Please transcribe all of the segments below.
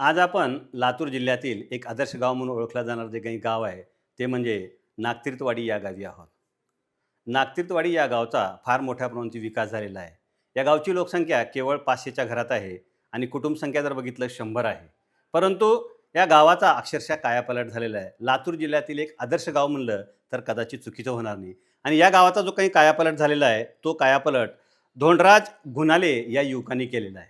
आज आपण लातूर जिल्ह्यातील एक आदर्श गाव म्हणून ओळखलं जाणारं जे काही गाव आहे ते म्हणजे नागतीर्थवाडी या गावी आहोत. नागतीर्थवाडी या गावचा फार मोठ्या प्रमाणात विकास झालेला आहे. या गावची लोकसंख्या केवळ 500च्या घरात आहे आणि कुटुंबसंख्या जर बघितलं 100 आहे. परंतु या गावाचा अक्षरशः कायापालट झालेला आहे. लातूर जिल्ह्यातील एक आदर्श गाव म्हणलं तर कदाचित चुकीचं होणार नाही. आणि या गावाचा जो काही कायापालट झालेला आहे तो कायापालट धोंडराज गुणाले या युवकांनी केलेला आहे.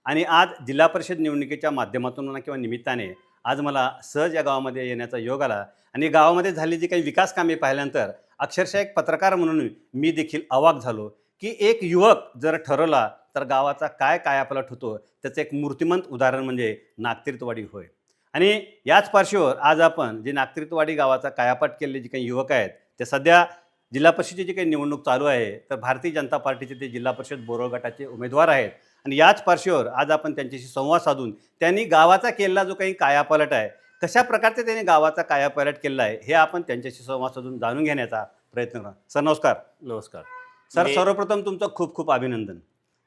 आणि आज जिल्हा परिषद निवडणुकीच्या माध्यमातून म्हणा किंवा निमित्ताने आज मला सहज या गावामध्ये येण्याचा योग आला आणि गावामध्ये झालेली जी काही विकास कामे पाहिल्यानंतर अक्षरशः एक पत्रकार म्हणून मी देखील अवाक झालो की एक युवक जर ठरवला तर गावाचा काय कायापालट होतो त्याचं एक मूर्तिमंत उदाहरण म्हणजे नागतीर्थवाडी होय. आणि याच पार्श्वभूमीवर आज आपण जे नागतीर्थवाडी गावाचा कायापालट केलेले जे काही युवक आहेत ते सध्या जिल्हा परिषदेची जी काही निवडणूक चालू आहे तर भारतीय जनता पार्टीचे ते जिल्हा परिषद बोरळ गटाचे उमेदवार आहेत. आणि याच पार्श्वभूमीवर आज आपण त्यांच्याशी संवाद साधून त्यांनी गावाचा केलेला जो काही कायापालट आहे कशा प्रकारचे त्यांनी गावाचा कायापालट केलेला आहे हे आपण त्यांच्याशी संवाद साधून जाणून घेण्याचा प्रयत्न करा. सर नमस्कार. नमस्कार सर सर्वप्रथम तुमचं खूप खूप अभिनंदन.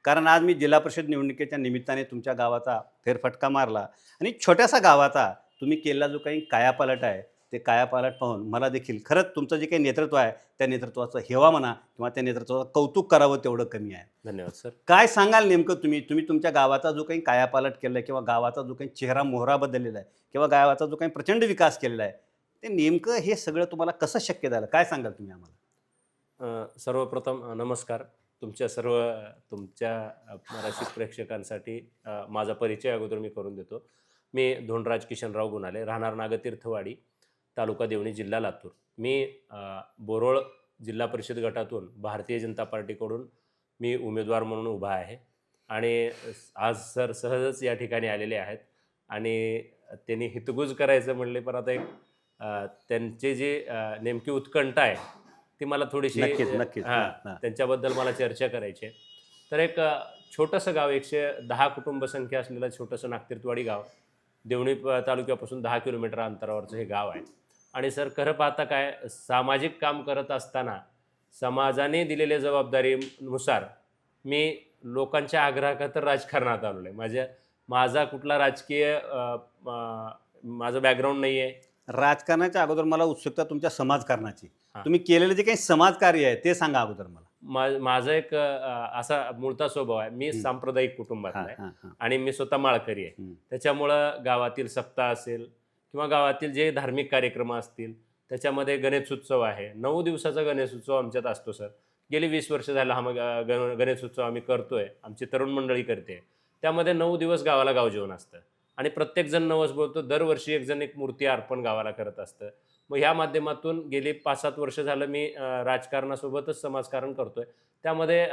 कारण आज मी जिल्हा परिषद निवडणुकीच्या निमित्ताने तुमच्या गावाचा फेरफटका मारला आणि छोट्याशा गावाचा तुम्ही केलेला जो काही कायापालट आहे ते कायापालट पाहून मला देखील खरंच तुमचं जे काही नेतृत्व आहे त्या नेतृत्वाचं हेवा म्हणा किंवा त्या नेतृत्वाचं कौतुक करावं तेवढं कमी आहे. धन्यवाद सर. काय सांगाल नेमकं तुम्ही तुमच्या गावाचा जो काही कायापालट केला आहे किंवा गावाचा जो काही चेहरा मोहरा बदललेला आहे किंवा गावाचा जो काही प्रचंड विकास केलेला आहे ते नेमकं हे सगळं तुम्हाला कसं शक्य झालं काय सांगाल तुम्ही आम्हाला? सर्वप्रथम नमस्कार. तुमच्या रसिक प्रेक्षकांसाठी माझा परिचय अगोदर मी करून देतो. मी धोंडराज किशनराव गुणाले, राहणार नागतीर्थवाडी, तालुका देवणी, जिल्हा लातूर. मी बोरोळ जिल्हा परिषद गटातून भारतीय जनता पार्टीकडून मी उमेदवार म्हणून उभा आहे आणि आज सर सहजच या ठिकाणी आलेले आहेत आणि त्यांनी हितगुज करायचं म्हणले पण आता एक त्यांचे जे नेमकी उत्कंठा आहे ती मला थोडीशी नक्कीच. त्यांच्याबद्दल मला चर्चा करायची आहे. तर एक छोटंसं गाव 110 कुटुंबसंख्या असलेलं छोटंसं नागतीर्थवाडी गाव, देवणी तालुक्यापासून 10 किलोमीटर अंतरावरचं हे गाव आहे. आणि सर खरं पाहता काय सामाजिक काम करत असताना समाजाने दिलेल्या जबाबदारीनुसार मी लोकांच्या आग्रहाखातर राजकारणात आलेलो आहे. माझा कुठला राजकीय माझं बॅकग्राऊंड नाही आहे. राजकारणाच्या अगोदर मला उत्सुकता तुमच्या समाजकारणाची. तुम्ही केलेलं जे काही समाजकार्य आहे ते सांगा अगोदर मला. माझा एक असा मूळचा स्वभाव आहे. मी सांप्रदायिक कुटुंबात आहे आणि मी स्वतः माळकरी आहे. त्याच्यामुळं गावातील सप्ताह असेल किंवा गावातील जे धार्मिक कार्यक्रम असतील त्याच्यामध्ये गणेशोत्सव आहे. 9 दिवसाचा गणेशोत्सव आमच्यात असतो सर. गेली 20 वर्ष झाला हा गणेशोत्सव आम्ही करतोय. आमची तरुण मंडळी करते. त्यामध्ये 9 दिवस गावाला गावजेवण असतं आणि प्रत्येकजण नवस बोलतो. दरवर्षी एक मूर्ती अर्पण गावाला करत असतं. मग ह्या माध्यमातून गेली 5-7 वर्ष झालं मी राजकारणासोबतच समाजकारण करतोय. त्यामध्ये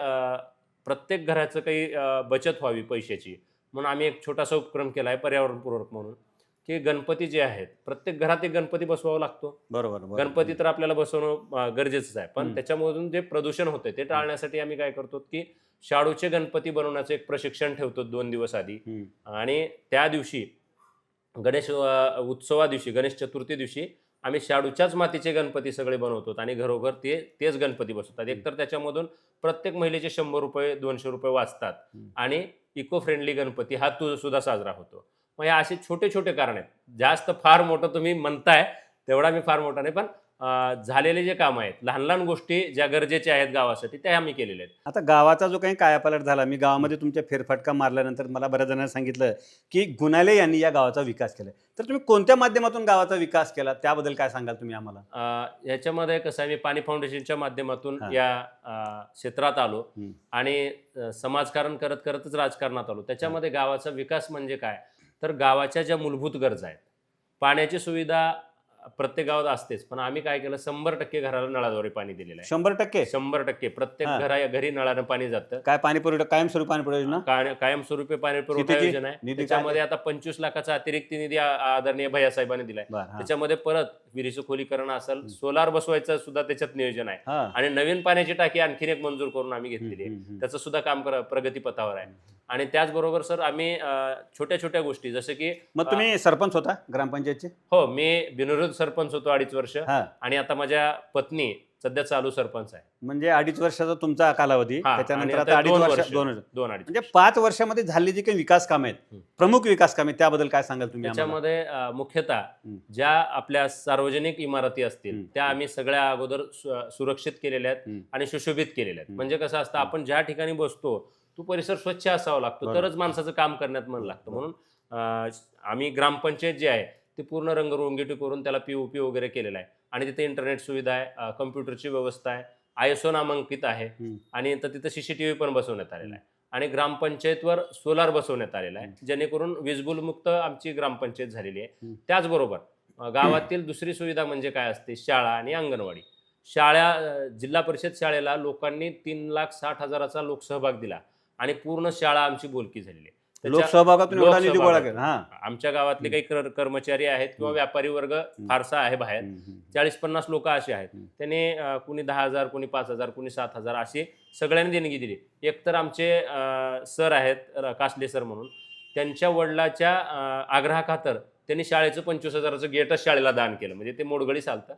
प्रत्येक घराचं काही बचत व्हावी पैशाची म्हणून आम्ही एक छोटासा उपक्रम केला आहे पर्यावरणपूरक म्हणून की गणपती जे आहेत प्रत्येक घरात एक गणपती बसवावा लागतो. बरोबर. गणपती तर आपल्याला बसवणं गरजेचंच आहे पण त्याच्यामधून जे प्रदूषण होते ते टाळण्यासाठी आम्ही काय करतो की शाडूचे गणपती बनवण्याचं एक प्रशिक्षण ठेवतो 2 दिवस आधी. आणि त्या दिवशी गणेश उत्सवा दिवशी गणेश चतुर्थी दिवशी आम्ही शाडूच्याच मातीचे गणपती सगळे बनवतो आणि घरोघर तेच गणपती बसवतात. एकतर त्याच्यामधून प्रत्येक महिलेचे 100 रुपये 200 रुपये वाचतात आणि इको फ्रेंडली गणपती हा सुद्धा साजरा होतो. मग या असे छोटे छोटे कारण आहेत. जास्त फार मोठं तुम्ही म्हणताय तेवढा मी फार मोठा नाही पण झालेले जे काम आहेत लहान लहान गोष्टी ज्या गरजेच्या आहेत गावासाठी त्या आम्ही केलेल्या आहेत. आता गावाचा जो काही कायापालट झाला मी गावामध्ये तुमच्या फेरफटका मारल्यानंतर मला बऱ्याच जणांनी सांगितलं की गुणाले यांनी या गावाचा विकास केला. तर तुम्ही कोणत्या माध्यमातून गावाचा विकास केला त्याबद्दल काय सांगाल तुम्ही आम्हाला? याच्यामध्ये कसं आहे मी पाणी फाउंडेशनच्या माध्यमातून या क्षेत्रात आलो आणि समाजकारण करत करतच राजकारणात आलो. त्याच्यामध्ये गावाचा विकास म्हणजे काय तर गावाच्या ज्या मूलभूत गरजा आहेत पाण्याची सुविधा प्रत्येक गावात असतेच पण आम्ही काय केलं 100% घराला नळाद्वारे पाणी दिलेलं आहे. 100% प्रत्येक घरी नळानं पाणी जातं. काय पाणी पुरवठा कायमस्वरूपी पाणी पुरवठा कायमस्वरूपी पाणी पुरवठा योजना आहे. त्याच्यामध्ये आता 25 लाखाचा अतिरिक्त निधी आदरणीय भैयासाहेबांनी दिलाय. त्याच्यामध्ये परत विहिरीचं खोलीकरण असेल सोलार बसवायचं सुद्धा त्याच्यात नियोजन आहे आणि नवीन पाण्याची टाकी आणखीन एक मंजूर करून आम्ही घेतलेली आहे. त्याचं सुद्धा काम प्रगतीपथावर आहे. आणि त्याचबरोबर सर आम्ही छोट्या छोट्या गोष्टी जसं की मग तुम्ही सरपंच होता ग्रामपंचायतचे? हो मी बिनविरोध सरपंच होतो 2.5 वर्ष आणि आता माझ्या पत्नी सध्या चालू सरपंच आहे. म्हणजे 2.5 वर्षाचा तुमचा कालावधी, हा, त्याच्यानंतर आणि आता 2.5 दोन वर्ष वर्ष, 2 2-2.5 म्हणजे 5 वर्षामध्ये झालेली जी काही विकास कामे आहेत, प्रमुख विकास कामे, त्याबद्दल काय सांगाल तुम्ही आम्हाला? त्याच्यामध्ये मुख्यतः ज्या आपल्या सार्वजनिक इमारती असतील त्या आम्ही सगळ्या अगोदर सुरक्षित केलेल्या आहेत आणि सुशोभित केलेल्या आहेत. म्हणजे कसं असतं, आपण ज्या ठिकाणी बसतो तो परिसर स्वच्छ असावा लागतो, तरच माणसाचं काम करण्यात मन लागतं. म्हणून आम्ही ग्रामपंचायत जे आहे ते पूर्ण रंगरंगीटी करून त्याला POP वगैरे केलेला आहे आणि तिथे इंटरनेट सुविधा आहे, कम्प्युटरची व्यवस्था आहे, ISO नामांकित आहे आणि तिथं CCTV पण बसवण्यात आलेला आहे आणि ग्रामपंचायतवर सोलार बसवण्यात आलेला आहे, जेणेकरून वीजबिल मुक्त आमची ग्रामपंचायत झालेली आहे. त्याचबरोबर गावातील दुसरी सुविधा म्हणजे काय असते, शाळा आणि अंगणवाडी. जिल्हा परिषद शाळेला लोकांनी 3,60,000चा लोकसहभाग दिला आणि पूर्ण शाळा आमची बोलकी झालेली आहे. लोकसहभागातून एवढा निधी गोळा केला. आमच्या गावातले काही कर्मचारी आहेत किंवा व्यापारी वर्ग फारसा आहे बाहेर, 40-50 लोक असे आहेत. त्यांनी कुणी 10,000, कुणी 5,000, कुणी 7,000 अशी सगळ्यांनी देणगी दिली. एकतर आमचे सर आहेत कासले सर म्हणून, त्यांच्या वडिलाच्या आग्रहाखातर त्यांनी शाळेचं 25,000चं गेटच शाळेला दान केलं. म्हणजे ते मोडगळी चालतं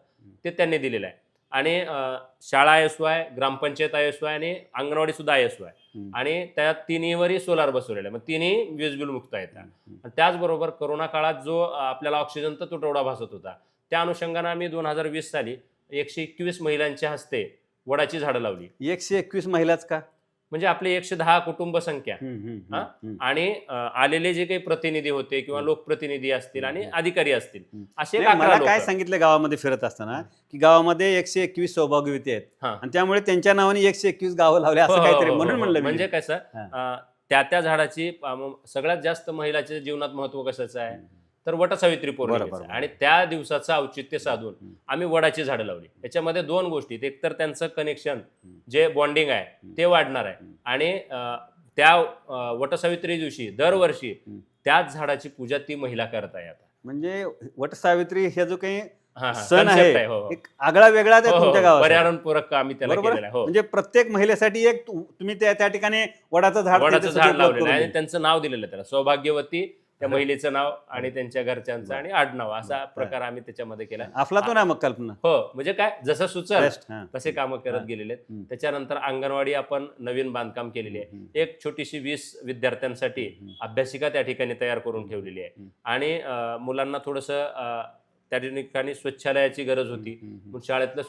ते त्यांनी दिलेलं आहे. आणि शाळा ISO आहे, ग्रामपंचायत ISO आहे आणि अंगणवाडी सुद्धा ISO आहे आणि त्या तिन्हीवरही सोलार बसवलेला आहे. मग तिन्ही वीज बिल मुक्त आहेत. आणि त्याचबरोबर कोरोना काळात जो आपल्याला ऑक्सिजनचा तुटवडा भासत होता, त्या अनुषंगाने आम्ही 2020 साली 121 महिलांच्या हस्ते वडाची झाडं लावली. 121 महिलाच का? म्हणजे आपली 110 कुटुंब संख्या आणि आलेले जे काही प्रतिनिधी होते किंवा लोकप्रतिनिधी असतील आणि अधिकारी असतील, असे मला काय सांगितलं गावामध्ये फिरत असताना की गावामध्ये 121 सौभाग्यवती आहेत आणि त्यामुळे त्यांच्या नावाने 121 गावं लावले असं काहीतरी, म्हणून म्हणलं. म्हणजे कसं, त्या झाडाची सगळ्यात जास्त महिलाच्या जीवनात महत्व कशाचं आहे, तर वटसावित्री पौर्णिमेचं, आणि त्या दिवसाचं औचित्य साधून आम्ही वडाची झाडं लावली. याच्यामध्ये 2 गोष्टी, एक तर त्यांचं कनेक्शन जे बॉन्डिंग आहे ते वाढणार आहे आणि त्या वटसावित्री दिवशी दरवर्षी त्याच झाडाची पूजा ती महिला करत आहे. आता म्हणजे वटसावित्री हे जो काही सण आहे एक आगळा वेगळा तुमच्या गावात, पर्यावरणपूरक आम्ही त्याला केलेला आहे. म्हणजे प्रत्येक महिलेसाठी एक तुम्ही त्या ठिकाणी वडाचं झाड लावलेलं आहे आणि त्यांचं नाव दिलेलं आहे त्याला, सौभाग्यवती त्या महिलेचं नाव आणि त्यांच्या घरच्यांचं आणि आडनाव, असा प्रकार आम्ही त्याच्यामध्ये केला. अफलातून आहे मग कल्पना. हो, म्हणजे काय, जसं सुचल तसे कामं करत गेलेले आहेत. त्याच्यानंतर अंगणवाडी आपण नवीन बांधकाम केलेली आहे. एक छोटीशी 20 विद्यार्थ्यांसाठी अभ्यासिका त्या ठिकाणी तयार करून ठेवलेली आहे आणि मुलांना थोडंसं त्या ठिकाणी स्वच्छालयाची गरज होती. शाळेतलं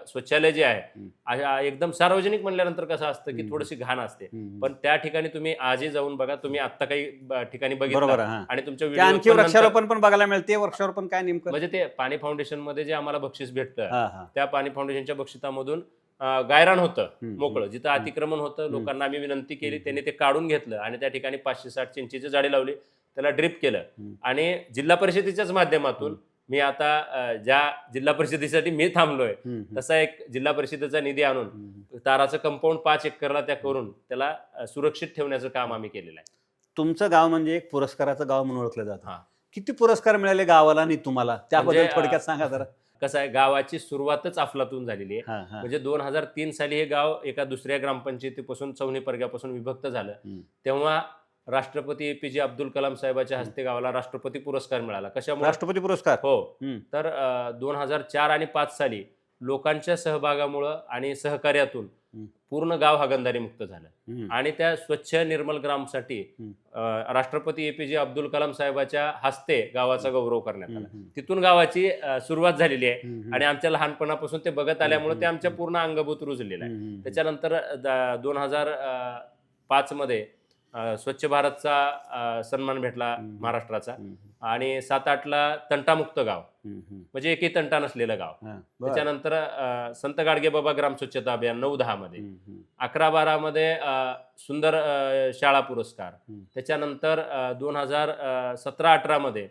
शौचालय जे आहे एकदम सार्वजनिक म्हणल्यानंतर कसं असतं की थोडीशी घाण असते, पण त्या ठिकाणी तुम्ही आजही जाऊन बघा, तुम्ही आता काही ठिकाणी बघितलं आणि तुमच्या आणखी वृक्षारोपण पण बघायला मिळते. वृक्षारोपण काय नेमकं म्हणजे ते पाणी फाउंडेशन मध्ये जे आम्हाला बक्षीस भेटतं, त्या पाणी फाउंडेशनच्या बक्षिसामधून गायरान होतं मोकळं, जिथं अतिक्रमण होतं, लोकांना आम्ही विनंती केली, त्यांनी ते काढून घेतलं आणि त्या ठिकाणी 560 चिंचेची झाडे लावली, त्याला ड्रिप केलं आणि जिल्हा परिषदेच्याच माध्यमातून मी आता ज्या जिल्हा परिषदेसाठी मी थांबलोय तसा एक जिल्हा परिषदेचा निधी आणून ताराचं कंपाऊंड 5 एकरला त्या करून त्याला सुरक्षित ठेवण्याचं काम आम्ही केलेलं आहे. तुमचं गाव म्हणजे एक पुरस्काराचं गाव म्हणून ओळखलं जातं. किती पुरस्कार मिळाले गावाला आणि तुम्हाला, त्याबद्दल थोडक्यात सांगा जरा. कसं आहे, गावाची सुरुवातच अफलातून झालेली आहे. म्हणजे 2003 साली हे गाव एका दुसऱ्या ग्रामपंचायतीपासून चौनी परग्यापासून विभक्त झालं. तेव्हा राष्ट्रपती APJ अब्दुल कलाम साहेबांच्या हस्ते गावाला राष्ट्रपती पुरस्कार मिळाला. कशामुळे राष्ट्रपती पुरस्कार? हो, तर 2004 आणि 5 साली लोकांच्या सहभागामुळं आणि सहकार्यातून पूर्ण गाव हागणदारी मुक्त झालं आणि त्या स्वच्छ निर्मल ग्रामसाठी राष्ट्रपती APJ अब्दुल कलाम साहेबांच्या हस्ते गावाचा गौरव करण्यात आला. तिथून गावाची सुरुवात झालेली आहे आणि आमच्या लहानपणापासून ते बघत आल्यामुळे ते आमच्या पूर्ण अंगभूत रुजलेलं आहे. त्याच्यानंतर 2005 मध्ये स्वच्छ भारतचा सन्मान भेटला महाराष्ट्राचा आणि 7-8ला तंटामुक्त गाव, म्हणजे एकही तंटा नसलेलं गाव. त्याच्यानंतर संत गाडगे बाबा ग्राम स्वच्छता अभियान 9-10 मध्ये, 11-12 मध्ये सुंदर शाळा पुरस्कार. त्याच्यानंतर 2017-18 मध्ये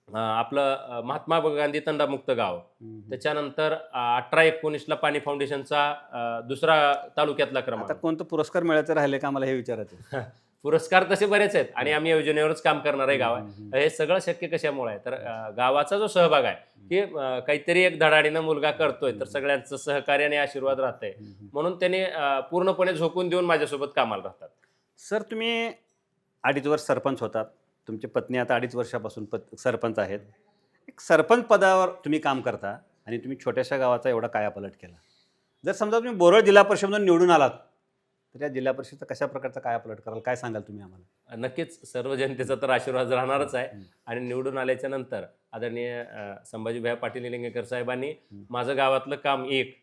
आपलं महात्मा गांधी तंटामुक्त गाव. त्याच्यानंतर 18-19ला पाणी फाउंडेशनचा दुसरा तालुक्यातला क्रमांक. कोणतं पुरस्कार मिळायचं राहिले का मला हे विचारायचं. पुरस्कार तसे बरेच आहेत आणि आम्ही योजनेवरच काम करणारे गाव आहे. हे सगळं शक्य कशामुळे आहे, तर गावाचा जो सहभाग आहे की काहीतरी एक धडाडीनं मुलगा करतोय तर सगळ्यांचं सहकार्य आणि आशीर्वाद राहतंय, म्हणून त्याने पूर्णपणे झोकून देऊन माझ्यासोबत कामाला राहतात. सर, तुम्ही 2.5 वर्ष सरपंच होतात, तुमची पत्नी आता 2.5 वर्षापासून सरपंच आहेत. एक सरपंच पदावर तुम्ही काम करता आणि तुम्ही छोट्याशा गावाचा एवढा कायापालट केला. जर समजा तुम्ही बोरळ जिल्हा परिषदमधून निवडून आलात तर या जिल्हा परिषदचा कशा प्रकारचा कायापालट कराल, काय सांगाल तुम्ही आम्हाला? नक्कीच सर्व जनतेचा तर आशीर्वाद राहणारच आहे. आणि निवडून आल्याच्या नंतर आदरणीय संभाजीभाई पाटील निलंगेकर साहेबांनी माझं गावातलं काम एक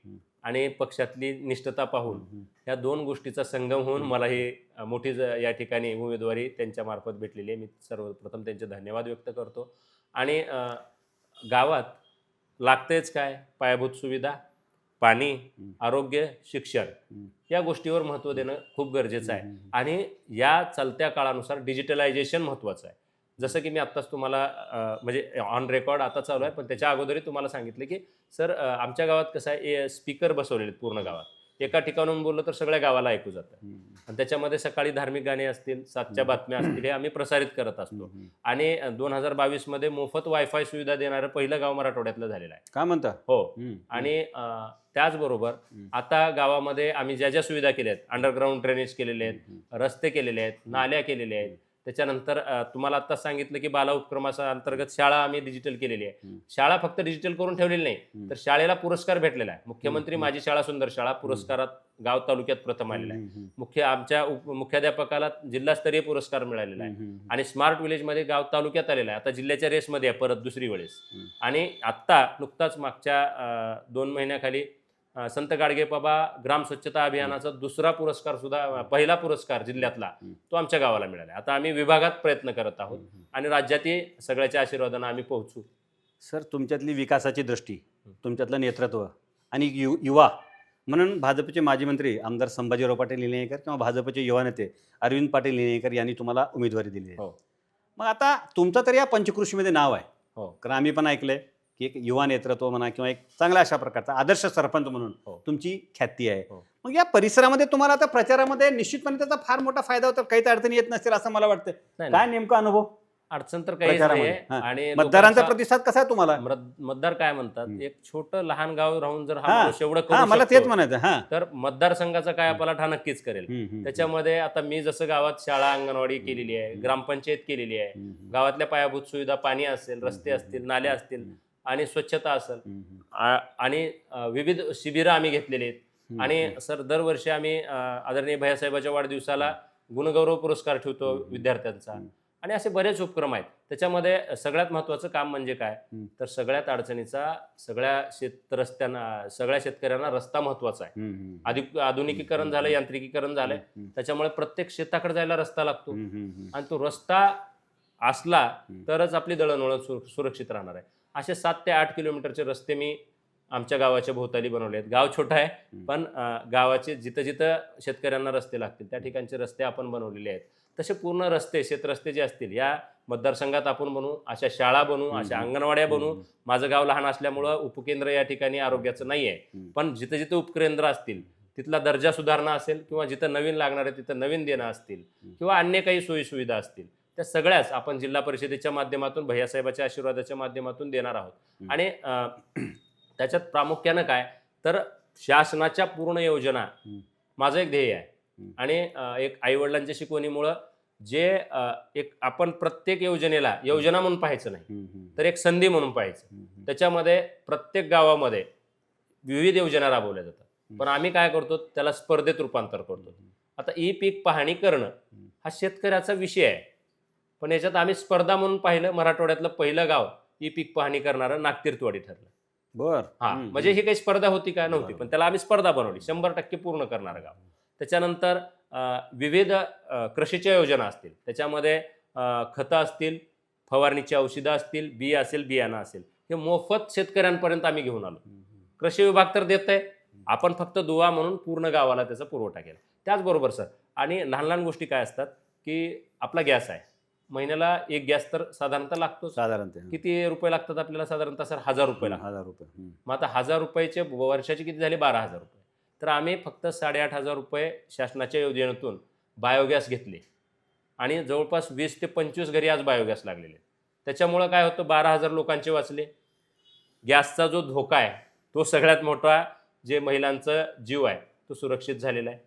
आणि पक्षातली निष्ठता पाहून या दोन गोष्टीचा संगम होऊन मला ही मोठी या ठिकाणी उमेदवारी त्यांच्या मार्फत भेटलेली आहे. मी सर्वप्रथम त्यांचे धन्यवाद व्यक्त करतो. आणि गावात लागतेच काय, पायाभूत सुविधा, पाणी, आरोग्य, शिक्षण या गोष्टीवर महत्त्व देणं खूप गरजेचं आहे. आणि या चालत्या काळानुसार डिजिटलायझेशन महत्त्वाचं आहे. जसं की मी आत्ताच तुम्हाला म्हणजे ऑन रेकॉर्ड आता चालू आहे, पण त्याच्या अगोदरही तुम्हाला सांगितलं की सर आमच्या गावात कसं आहे, स्पीकर बसवलेले आहेत पूर्ण गावात. एका ठिकाणून बोललं तर सगळ्या गावाला ऐकू जातं. आणि त्याच्यामध्ये सकाळी धार्मिक गाणी असतील, 7च्या बातम्या असतील, हे आम्ही प्रसारित करत असतो. आणि 2022 मध्ये मोफत वायफाय सुविधा देणारं पहिलं गाव मराठवाड्यातलं झालेलं आहे. काय म्हणता? हो. आणि त्याचबरोबर आता गावामध्ये आम्ही ज्या ज्या सुविधा केल्या आहेत, अंडरग्राऊंड ड्रेनेज केलेले आहेत, रस्ते केलेले आहेत, नाल्या केलेल्या आहेत. त्याच्यानंतर तुम्हाला आता सांगितलं की बाला उपक्रमाच्या अंतर्गत शाळा आम्ही डिजिटल केलेली आहे. शाळा फक्त डिजिटल करून ठेवलेली नाही, तर शाळेला पुरस्कार भेटलेला आहे. मुख्यमंत्री माझी शाळा सुंदर शाळा पुरस्कारात गाव तालुक्यात प्रथम आलेला आहे. आमच्या मुख्याध्यापकाला जिल्हास्तरीय पुरस्कार मिळालेला आहे. आणि स्मार्ट विलेजमध्ये गाव तालुक्यात आलेला आहे. आता जिल्ह्याच्या रेसमध्ये आहे परत दुसरी वेळेस. आणि आत्ता नुकताच मागच्या 2 महिन्याखाली संत गाडगेबाबा ग्राम स्वच्छता अभियानाचा दुसरा पुरस्कार सुद्धा, पहिला पुरस्कार जिल्ह्यातला, तो आमच्या गावाला मिळाला. आता आम्ही विभागात प्रयत्न करत आहोत आणि राज्यातही सगळ्याच्या आशीर्वादानं आम्ही पोहोचू. सर, तुमच्यातली विकासाची दृष्टी, तुमच्यातलं नेतृत्व आणि युवा म्हणून भाजपचे माजी मंत्री आमदार संभाजीराव पाटील निलंगेकर किंवा भाजपचे युवा नेते अरविंद पाटील निलंगेकर यांनी तुम्हाला उमेदवारी दिली आहे. मग आता तुमचं तर या पंचकृषीमध्ये नाव आहे. कारण आम्ही पण ऐकलंय की एक युवा नेतृत्व म्हणा किंवा एक चांगला अशा प्रकारचा आदर्श सरपंच म्हणून तुमची ख्याती आहे. मग या परिसरामध्ये तुम्हाला आता प्रचारामध्ये निश्चितपणे त्याचा फार मोठा फायदा होतो, काहीच अडचणी येत नसतील असं मला वाटतं. काय नेमका अनुभव? अडचण तर काही नाही. आणि मतदारांचा प्रतिसाद कसा आहे तुम्हाला? मतदार काय म्हणतात, एक छोटं लहान गाव राहून जर हा माणूस एवढं करू मला तेच शकतो, म्हणायचं, तर मतदारसंघाचा काय आपल्याला हा नक्कीच करेल. त्याच्यामध्ये आता मी जसं गावात शाळा अंगणवाडी केलेली आहे, ग्रामपंचायत केलेली आहे, गावातल्या पायाभूत सुविधा, पाणी असेल, रस्ते असतील, नाल्या असतील आणि स्वच्छता असेल, आणि विविध शिबिरं आम्ही घेतलेली आहेत. आणि सर दरवर्षी आम्ही आदरणीय भैयासाहेबाच्या वाढदिवसाला गुणगौरव पुरस्कार ठेवतो विद्यार्थ्यांचा. आणि असे बरेच उपक्रम आहेत. त्याच्यामध्ये सगळ्यात महत्त्वाचं काम म्हणजे काय, तर सगळ्यात अडचणीचा सगळ्या सगळ्या शेतकऱ्यांना रस्ता महत्त्वाचा आहे. आधुनिकीकरण झालं, यांत्रिकीकरण झालंय, त्याच्यामुळे प्रत्येक शेताकडे जायला रस्ता लागतो. आणि तो रस्ता असला तरच आपली दळणवळण सुरक्षित राहणार आहे. असे 7 ते 8 किलोमीटरचे रस्ते मी आमच्या गावाच्या भोवताली बनवले आहेत. गाव छोटं आहे, पण गावाचे जिथं जिथं शेतकऱ्यांना रस्ते लागतील त्या ठिकाणचे रस्ते आपण बनवलेले आहेत. तसे पूर्ण रस्ते, शेतरस्ते जे असतील या मतदारसंघात आपण बनवू, अशा शाळा बनवू, अशा अंगणवाड्या बनवू. माझं गाव लहान असल्यामुळं उपकेंद्र या ठिकाणी आरोग्याचं नाही आहे, पण जिथं जिथं उपकेंद्र असतील तिथला दर्जा सुधारणा असेल किंवा जिथं नवीन लागणार आहे तिथं नवीन देणं असतील किंवा अन्य काही सोयीसुविधा असतील, त्या सगळ्याच आपण जिल्हा परिषदेच्या माध्यमातून, भैयासाहेबाच्या आशीर्वादाच्या माध्यमातून देणार आहोत. आणि त्याच्यात प्रामुख्यानं काय, तर शासनाच्या पूर्ण योजना माझं एक ध्येय आहे. आणि एक आईवडिलांच्या शिकवणीमुळं जे एक आपण प्रत्येक योजनेला योजना म्हणून पाहायचं नाही, तर एक संधी म्हणून पाहायचं. त्याच्यामध्ये प्रत्येक गावामध्ये विविध योजना राबवल्या जातात, पण आम्ही काय करतो, त्याला स्पर्धेत रूपांतर करतो. आता ई पीक पाहणी करणं हा शेतकऱ्याचा विषय आहे, पण याच्यात आम्ही स्पर्धा म्हणून पाहिलं, मराठवाड्यातलं पहिलं गाव ई पीक पाहणी करणारं नागतीर्थवाडी ठरलं. म्हणजे ही काही स्पर्धा होती का? नव्हती, पण त्याला आम्ही स्पर्धा बनवली. 100% पूर्ण करणारं गाव. त्याच्यानंतर विविध कृषीच्या योजना असतील, त्याच्यामध्ये खतं असतील, फवारणीची औषधं असतील, बी असेल, बियाणं असेल, हे मोफत शेतकऱ्यांपर्यंत आम्ही घेऊन आलो. कृषी विभाग तर देत आहे, आपण फक्त दुवा म्हणून पूर्ण गावाला त्याचा पुरवठा केला. त्याचबरोबर सर, आणि लहान लहान गोष्टी काय असतात की आपला गॅस आहे, महिन्याला एक गॅस तर साधारणतः लागतो. साधारणतः किती रुपये लागतात आपल्याला? साधारणतः सर 1000 रुपये लागतात. 1000 रुपये. मग आता 1000 रुपयाचे वर्षाचे किती झाले? 12,000 रुपये. तर आम्ही फक्त 8,500 रुपये शासनाच्या योजनेतून बायोगॅस घेतले आणि जवळपास 20 ते 25 घरी आज बायोगॅस लागलेले. त्याच्यामुळं काय होतं, 12,000 लोकांचे वाचले. गॅसचा जो धोका आहे तो सगळ्यात मोठा, जे महिलांचा जीव आहे तो सुरक्षित झालेला आहे.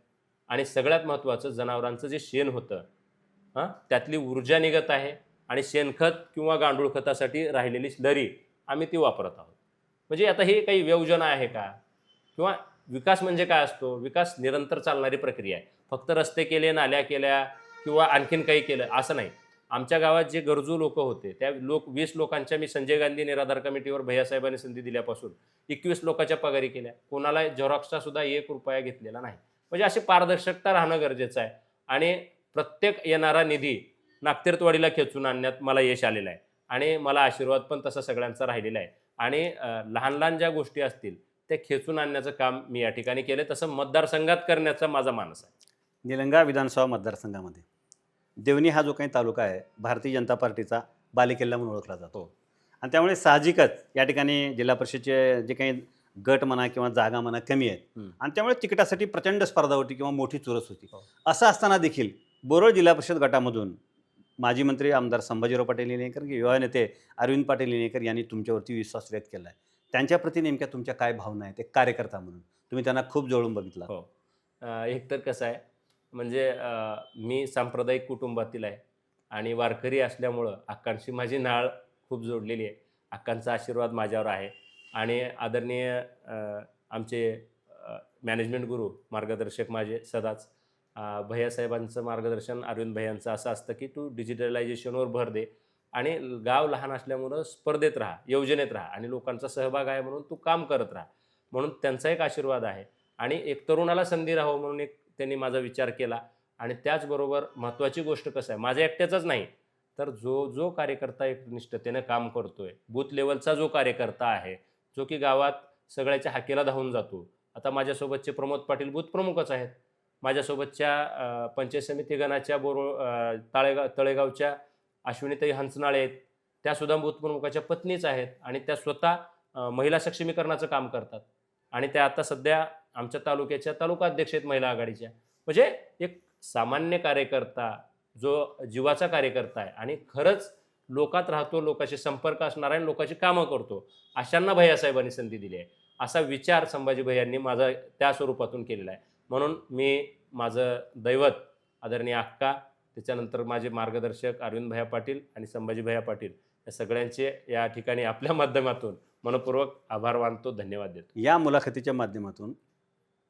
आणि सगळ्यात महत्त्वाचं, जनावरांचं जे शेण होतं त्यातली ऊर्जा निघत आहे आणि शेणखत किंवा गांडूळ खतासाठी राहिलेली स्लरी आम्ही ती वापरत आहोत. म्हणजे आता ही काही योजना आहे का? किंवा विकास म्हणजे काय असतो? विकास निरंतर चालणारी प्रक्रिया आहे. फक्त रस्ते केले, नाल्या केल्या किंवा आणखीन काही केलं असं नाही. आमच्या गावात जे गरजू लोकं होते, त्या 20 लोकांच्या मी संजय गांधी निराधार कमिटीवर भैयासाहेबांनी संधी दिल्यापासून 21 लोकांच्या पगारी केल्या. कोणाला झेरॉक्सचा सुद्धा ₹1 घेतलेला नाही. म्हणजे अशी पारदर्शकता राहणं गरजेचं आहे आणि प्रत्येक येणारा निधी नागतीर्थवाडीला खेचून आणण्यात मला यश आलेलं आहे आणि मला आशीर्वाद पण तसा सगळ्यांचा राहिलेला आहे आणि लहान-लहान ज्या गोष्टी असतील त्या खेचून आणण्याचं काम मी या ठिकाणी केलं. तसं मतदारसंघात करण्याचा माझा मानस आहे. निलंगा विधानसभा मतदारसंघामध्ये देवणी हा जो काही तालुका आहे भारतीय जनता पार्टीचा बालेकिल्ला म्हणून ओळखला जातो आणि त्यामुळे साहजिकच या ठिकाणी जिल्हा परिषदेचे जे काही गट म्हणा किंवा जागा म्हणा कमी आहेत आणि त्यामुळे तिकिटासाठी प्रचंड स्पर्धा होती किंवा मोठी चुरस होती. असं असताना देखील बोरोळ जिल्हा परिषद गटामधून माजी मंत्री आमदार संभाजीराव पाटील निलंगेकर की युवा नेते अरविंद पाटील निलंगेकर यांनी तुमच्यावरती विश्वास व्यक्त केला आहे. त्यांच्याप्रती नेमक्या तुमच्या काय भावना आहेत? एक कार्यकर्ता म्हणून तुम्ही त्यांना खूप जवळून बघितला. हो. एक तर कसं आहे म्हणजे मी सांप्रदायिक कुटुंबातील आहे आणि वारकरी असल्यामुळं अक्कांशी माझी नाळ खूप जोडलेली आहे. अक्कांचा आशीर्वाद माझ्यावर आहे आणि आदरणीय आमचे मॅनेजमेंट गुरु मार्गदर्शक माझे सदाच भैयासाहेबांचं मार्गदर्शन अरविंद भैयांचं असं असतं की तू डिजिटलायझेशनवर भर दे आणि गाव लहान असल्यामुळं स्पर्धेत राहा, योजनेत राहा आणि लोकांचा सहभाग आहे म्हणून तू काम करत राहा. म्हणून त्यांचा एक आशीर्वाद आहे आणि एक तरुणाला संधी राहावं म्हणून एक त्यांनी माझा विचार केला आणि त्याचबरोबर महत्त्वाची गोष्ट कसं आहे माझ्या एकट्याचाच नाही तर जो कार्यकर्ता एकनिष्ठतेनं काम करतोय, बूथ लेवलचा जो कार्यकर्ता आहे, जो की गावात सगळ्याच्या हाकेला धावून जातो. आता माझ्यासोबतचे प्रमोद पाटील बूथ प्रमुखच आहेत. माझ्यासोबतच्या पंचायत समिती गणाच्या तळेगावच्या अश्विनीताई हंचनाळे आहेत. त्यासुद्धा बूथ प्रमुखाच्या पत्नीच आहेत आणि त्या स्वतः महिला सक्षमीकरणाचं काम करतात आणि त्या आता सध्या आमच्या तालुक्याच्या तालुका अध्यक्ष आहेत महिला आघाडीच्या. म्हणजे एक सामान्य कार्यकर्ता जो जीवाचा कार्यकर्ता आहे आणि खरंच लोकात राहतो, लोकांशी संपर्क असणारा आणि लोकांची कामं करतो, अशांना भैयासाहेबांनी संधी दिली आहे. असा विचार संभाजी भैयांनी माझा त्या स्वरूपातून केलेला आहे. म्हणून मी माझं दैवत आदरणीय अक्का, त्याच्यानंतर माझे मार्गदर्शक अरविंद भैया पाटील आणि संभाजी भैया पाटील या सगळ्यांचे या ठिकाणी आपल्या माध्यमातून मनपूर्वक आभार मानतो, धन्यवाद देतो. या मुलाखतीच्या माध्यमातून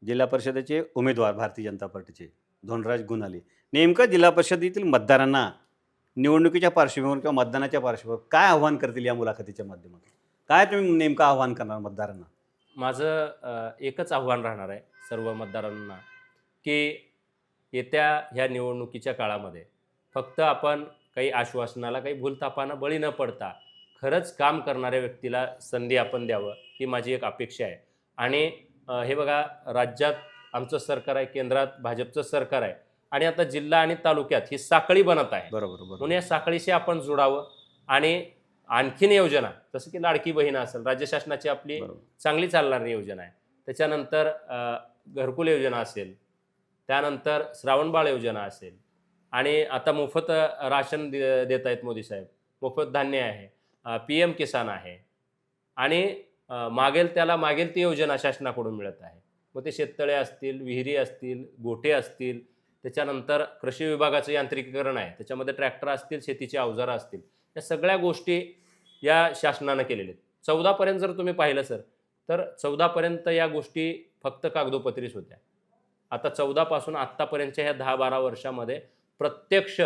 जिल्हा परिषदेचे उमेदवार भारतीय जनता पार्टीचे धोंडराज गुणाले नेमकं जिल्हा परिषदेतील मतदारांना निवडणुकीच्या पार्श्वभूमीवर किंवा मतदानाच्या पार्श्वभूमीवर काय आव्हान करतील या मुलाखतीच्या माध्यमातून? काय तुम्ही नेमकं आव्हान करणार मतदारांना? माझं एकच आव्हान राहणार आहे सर्व मतदारांना की येत्या ह्या निवडणुकीच्या काळामध्ये फक्त आपण काही आश्वासनाला, काही भूलथापांना बळी न पडता खरंच काम करणाऱ्या व्यक्तीला संधी आपण द्यावं, ही माझी एक अपेक्षा आहे. आणि हे बघा, राज्यात आमचं सरकार आहे, केंद्रात भाजपचं सरकार आहे आणि आता जिल्हा आणि तालुक्यात ही साखळी बनत आहे. बरोबर. म्हणून या साखळीशी आपण जोडावं आणि आणखीन योजना जसं की लाडकी बहीण असेल, राज्य शासनाची आपली चांगली चालणारी योजना आहे. त्याच्यानंतर घरकुल योजना असेल, त्यानंतर श्रावणबाळ योजना असेल आणि आता मोफत राशन देत आहेत मोदी साहेब, मोफत धान्य आहे, PM किसान आहे आणि मागेल ती योजना शासनाकडून मिळत आहे. मग ते शेततळे असतील, विहिरी असतील, गोठे असतील, त्याच्यानंतर कृषी विभागाचं यांत्रिकीकरण आहे, त्याच्यामध्ये ट्रॅक्टर असतील, शेतीची अवजारं असतील, या सगळ्या गोष्टी या शासनानं केलेल्या आहेत. 14पर्यंत जर तुम्ही पाहिलं सर, तर 14पर्यंत या गोष्टी फक्त कागदोपत्रीच होत्या. आता 14पासून आत्तापर्यंतच्या ह्या 10-12 वर्षामध्ये प्रत्यक्ष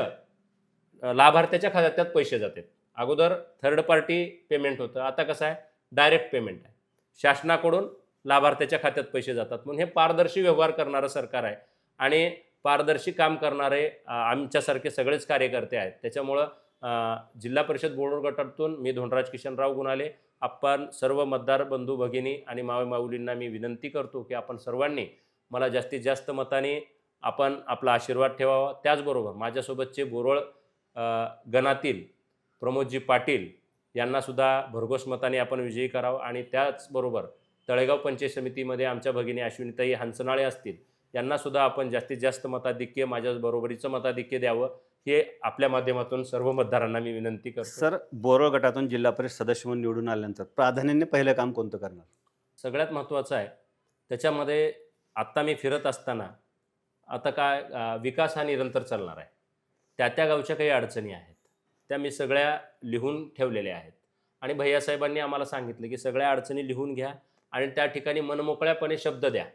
लाभार्थ्याच्या खात्यात पैसे जातात. अगोदर थर्ड पार्टी पेमेंट होतं, आता कसं आहे डायरेक्ट पेमेंट आहे. शासनाकडून लाभार्थ्याच्या खात्यात पैसे जातात. म्हणून हे पारदर्शी व्यवहार करणारं सरकार आहे आणि पारदर्शी काम करणारे आमच्यासारखे सगळेच कार्यकर्ते आहेत. त्याच्यामुळं जिल्हा परिषद बोर्ड गटातून मी धोंडराज किशनराव गुणाले, आपण सर्व मतदार बंधू भगिनी आणि माऊलींना मी विनंती करतो की आपण सर्वांनी मला जास्तीत जास्त मताने आपण आपला आशीर्वाद ठेवावा. त्याचबरोबर माझ्यासोबतचे बोरोळ गणातील प्रमोदजी पाटील यांनासुद्धा भरघोस मताने आपण विजयी करावं आणि त्याचबरोबर तळेगाव पंचायत समितीमध्ये आमच्या भगिनी अश्विनीताई हंचनाळे असतील, यांनासुद्धा आपण जास्तीत जास्त मताधिक्य, माझ्या बरोबरीचं मताधिक्य द्यावं, हे आपल्या माध्यमातून सर्व मतदारांना मी विनंती करतो. सर, बोरोळ गटातून जिल्हा परिषद सदस्य म्हणून निवडून आल्यानंतर प्राधान्याने पहिलं काम कोणतं करणार? सगळ्यात महत्त्वाचं आहे त्याच्यामध्ये आत्ता मी फिरत असताना आता काय विकास हा निरंतर चालणार आहे. त्या गावच्या काही अडचणी आहेत, त्या मी सगळ्या लिहून ठेवलेल्या आहेत आणि भैयासाहेबांनी आम्हाला सांगितलं की सगळ्या अडचणी लिहून घ्या आणि त्या ठिकाणी मनमोकळ्यापणे शब्द द्या.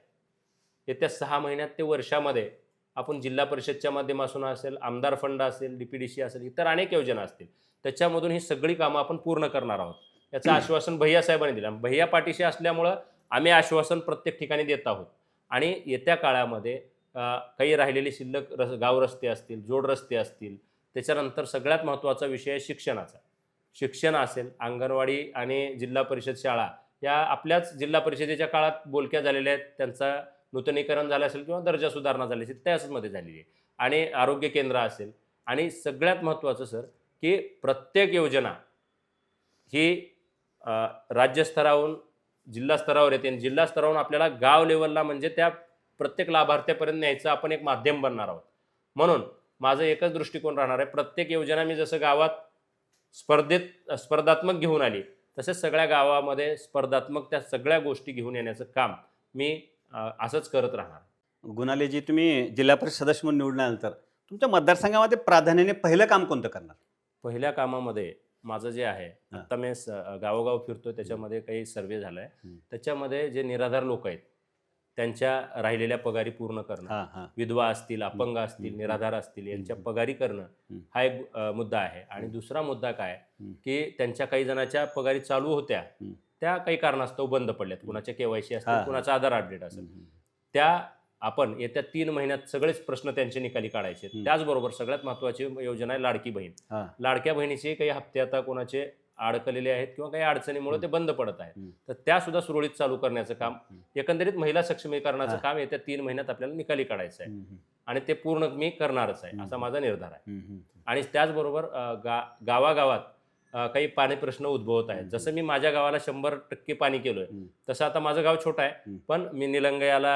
येत्या 6 महिन्यात ते वर्षामध्ये आपण जिल्हा परिषदच्या माध्यमातून असेल, आमदार फंड असेल, DPDC असेल, इतर अनेक योजना असतील, त्याच्यामधून ही सगळी कामं आपण पूर्ण करणार आहोत. याचं आश्वासन भैयासाहेबांनी दिलं. भैया पाठीशी असल्यामुळं आम्ही आश्वासन प्रत्येक ठिकाणी देत आहोत. आणि येत्या काळामध्ये काही राहिलेले शिल्लक गाव रस्ते असतील, जोड रस्ते असतील, त्याच्यानंतर सगळ्यात महत्त्वाचा विषय आहे शिक्षणाचा. शिक्षण असेल, अंगणवाडी आणि जिल्हा परिषद शाळा या आपल्याच जिल्हा परिषदेच्या काळात बोलक्या झालेल्या आहेत. त्यांचा नूतनीकरण झालं असेल किंवा दर्जा सुधारणा झाली असेल त्याचमध्ये झालेली आहे. आणि आरोग्य केंद्र असेल. आणि सगळ्यात महत्त्वाचं सर की प्रत्येक योजना ही राज्यस्तरावरून जिल्हा स्तरावर येते आणि जिल्हा स्तरावरून आपल्याला गाव लेवलला म्हणजे त्या प्रत्येक लाभार्थ्यापर्यंत न्यायचं आपण एक माध्यम बनणार आहोत. म्हणून माझं एकच दृष्टिकोन राहणार आहे, प्रत्येक योजना मी जसं गावात स्पर्धात्मक घेऊन आली तसेच सगळ्या गावामध्ये स्पर्धात्मक त्या सगळ्या गोष्टी घेऊन येण्याचं काम मी असंच करत राहणार. गुणालेजी, तुम्ही जिल्हा परिषद सदस्य म्हणून निवडल्यानंतर तुमच्या मतदारसंघामध्ये प्राधान्याने पहिलं काम कोणतं करणार? पहिल्या कामामध्ये माझं जे आहे, आता मी गावोगाव फिरतो, त्याच्यामध्ये काही सर्वे झाला आहे. त्याच्यामध्ये जे निराधार लोक आहेत त्यांच्या राहिलेल्या पगारी पूर्ण करणं, विधवा असतील, अपंग असतील, निराधार असतील, यांच्या पगारी करणं हा एक मुद्दा आहे. आणि दुसरा मुद्दा काय की त्यांच्या काही जणांच्या पगारी चालू होत्या, त्या काही कारणास्तव बंद पडल्यात. कुणाच्या KYC असतील, कुणाचा आधार अपडेट असेल, त्या आपण येत्या 3 महिन्यात सगळेच प्रश्न त्यांचे निकाली काढायचे. त्याचबरोबर सगळ्यात महत्त्वाची योजना आहे लाडकी बहीण. लाडक्या बहिणीचे काही हप्ते आता कोणाचे अडकलेले आहेत किंवा काही अडचणीमुळे ते बंद पडत आहेत, तर त्या सुद्धा सुरळीत चालू करण्याचं काम, एकंदरीत महिला सक्षमीकरणाचं काम येत्या 3 महिन्यात आपल्याला निकाली काढायचं आहे. आणि ते पूर्ण मी करणारच आहे, असा माझा निर्धार आहे. आणि त्याचबरोबर गावागावात काही पाणी प्रश्न उद्भवत आहेत. जसं मी माझ्या गावाला 100% पाणी केलोय, तसं आता माझं गाव छोटं आहे, पण मी निलंग्याला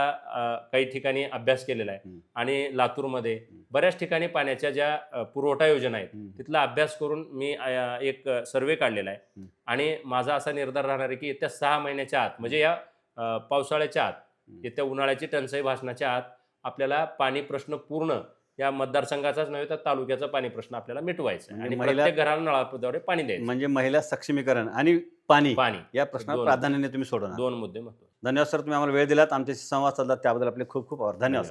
काही ठिकाणी अभ्यास केलेला आहे. आणि लातूरमध्ये बऱ्याच ठिकाणी पाण्याच्या ज्या पुरवठा योजना आहेत तिथला अभ्यास करून मी एक सर्वे काढलेला आहे. आणि माझा असा निर्धार राहणार आहे की येत्या 6 महिन्याच्या आत, म्हणजे या पावसाळ्याच्या आत, येत्या उन्हाळ्याची टंचाई भासण्याच्या आत आपल्याला पाणी प्रश्न पूर्ण या मतदारसंघाचाच नव्हे तर तालुक्याचा पाणी प्रश्न आपल्याला मिटवायचा आणि प्रत्येक घराला नळाद्वारे पाणी द्यायचं. म्हणजे महिला सक्षमीकरण आणि पाणी या प्रश्नाला प्राधान्याने तुम्ही सोडवणार. 2 मुद्दे महत्त्वाचे. धन्यवाद सर, तुम्ही आम्हाला वेळ दिलात, आमच्याशी संवाद साधला, त्याबद्दल आपले खूप खूप आभार. धन्यवाद.